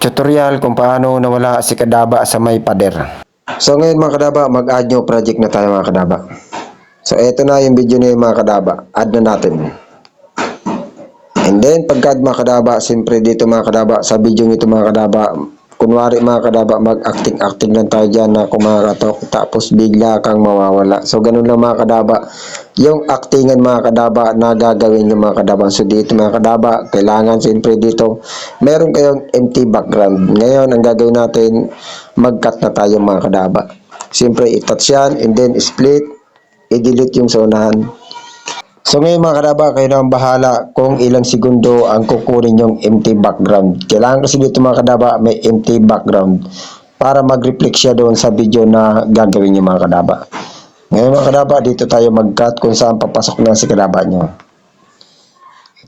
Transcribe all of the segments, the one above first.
Tutorial kung paano nawala si kadaba sa may pader. So ngayon mga kadaba, mag-add new project na tayo mga kadaba. So eto na yung video na yung mga kadaba. Add na natin. And then pagka-add mga kadaba, siyempre dito mga kadaba, sa video ito mga kadaba, kunwari mga kadaba, mag-acting lang tayo dyan na kumakatok, tapos bigla kang mawawala. So ganun lang mga kadaba, yung actingan mga kadaba na gagawin yung mga kadaba. So dito mga kadaba, kailangan siyempre dito, meron kayong empty background. Ngayon, ang gagawin natin, mag-cut na tayo mga kadaba. Siyempre, i-touch yan, and then split, i-delete yung sonahan. So ngayon mga kadaba, kayo na ang bahala kung ilang segundo ang kukunin yung empty background. Kailangan kasi dito mga kadaba may empty background para mag-reflect siya doon sa video na gagawin niyo mga kadaba. Ngayon mga kadaba, dito tayo mag-cut kung saan papasok na si kadaba nyo.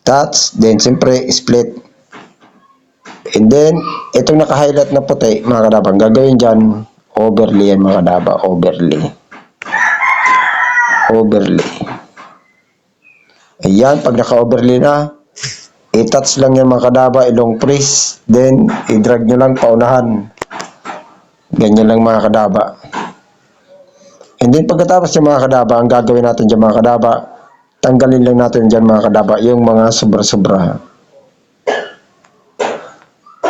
Touch, then siyempre split. And then, itong naka-highlight na puti mga kadaba, ang gagawin dyan, overlay yan mga kadaba, overlay. Ayan, pag naka-overlay na, i-touch lang yan mga kadaba, ilong press, then i-drag nyo lang paunahan. Ganyan lang mga kadaba. And then pagkatapos yung mga kadaba, ang gagawin natin dyan mga kadaba, tanggalin lang natin dyan mga kadaba, yung mga sobra-sobra.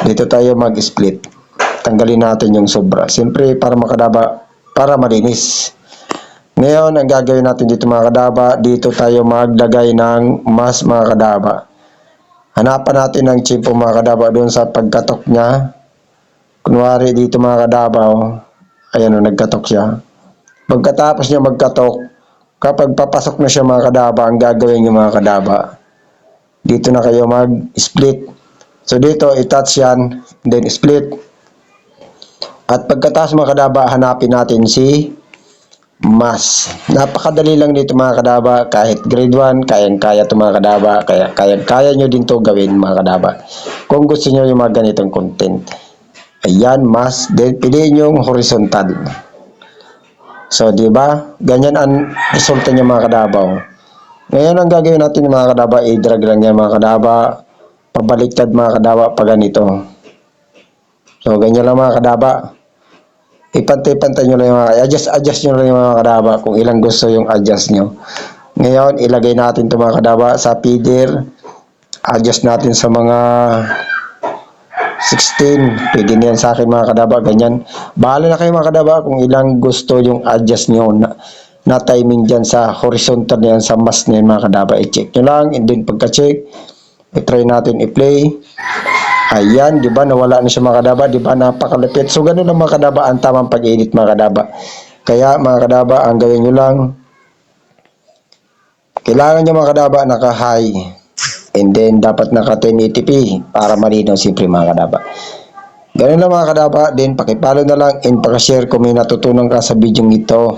Dito tayo mag-split. Tanggalin natin yung sobra. Siyempre, para mga kadaba, para malinis. Ngayon, ang gagawin natin dito mga kadaba, dito tayo maglagay ng mask mga kadaba. Hanapan natin ng chimpo mga kadaba doon sa pagkatok niya. Kunwari dito mga kadaba, oh. Ayan o, nagkatok siya. Pagkatapos niya magkatok, kapag papasok na siya mga kadaba, ang gagawin niyo mga kadaba, dito na kayo mag-split. So dito, i-touch yan, then split. At pagkatapos mga kadaba, hanapin natin si mas. Napakadali lang dito mga kadaba, kahit grade 1, kayang-kaya ito mga kadaba, kaya nyo din to gawin mga kadaba. Kung gusto nyo yung mga ganitong content. Ayan, mas. Then, piliin yung horizontal. So, di ba? Ganyan ang resulta niya mga kadaba. Ngayon, ang gagawin natin mga kadaba, i-drag lang yan mga kadaba, pabaliktad mga kadaba, pa ganito. So, ganyan lang mga kadaba. Ipantay-pantay nyo lang yung mga, adjust nyo lang yung mga kadaba kung ilang gusto yung adjust nyo. Ngayon, ilagay natin ito mga kadaba sa feeder. Adjust natin sa mga 16. Pwede na yan sa akin mga kadaba, ganyan. Bahala na kayo mga kadaba kung ilang gusto yung adjust nyo na timing dyan sa horizontal na yan, sa mask na yan mga kadaba. I-check nyo lang, and then pagka-check, i-try natin i-play. Ayan, di ba nawala na siya mga kadaba, di ba napakalapit. So ganun lang mga kadaba ang tamang pag-edit mga kadaba. Kaya mga kadaba, ang gawin nyo lang, kailangan nyo mga kadaba naka-high, and then dapat naka 1080p para malinaw siyempre mga kadaba. Ganun lang mga kadaba, then pakipalo na lang and pakishare kung may natutunan ka sa video ito.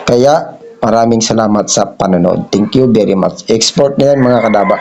Kaya maraming salamat sa panonood. Thank you very much. Export na yan mga kadaba.